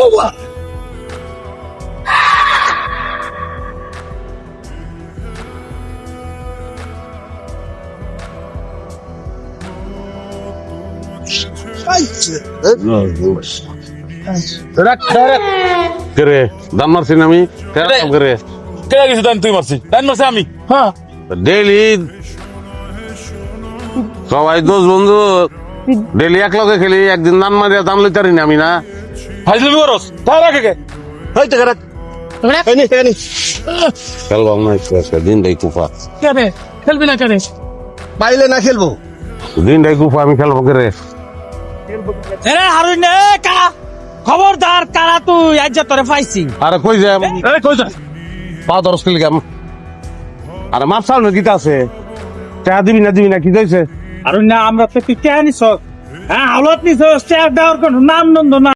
বাবা করে দান মারছি না আমি করে কে গেছে দান তুই মারছি দান মারছি আমি হ্যাঁ ডেইলি সবাই দোষ বন্ধু ডেইলি এক লগে খেলি একদিন দান মারিয়া দান লইতারি না আমি না ফাইজলামি করস তাই রাখে কে হয়তো করে এনে এনে খেলবাম না একটু আজকে দিনটাই কুফা কেনে খেলবি না কেনে পাইলে না খেলবো দিনটাই কুফা আমি খেলবো করে এরে হারুন এ কারা খবরদার কারা তুই আজ যা তোরে পাইছি আরে কই যাম আরে কই যা পা দরস খেলি গাম আরে মাপ চাল না কিতা আছে টাকা দিবি না কি যাইছে হারুন না আমরা তো তুই কে নিছ হ্যাঁ হাওলাত নিছ স্টার দেওয়ার কোন নাম নন্দ না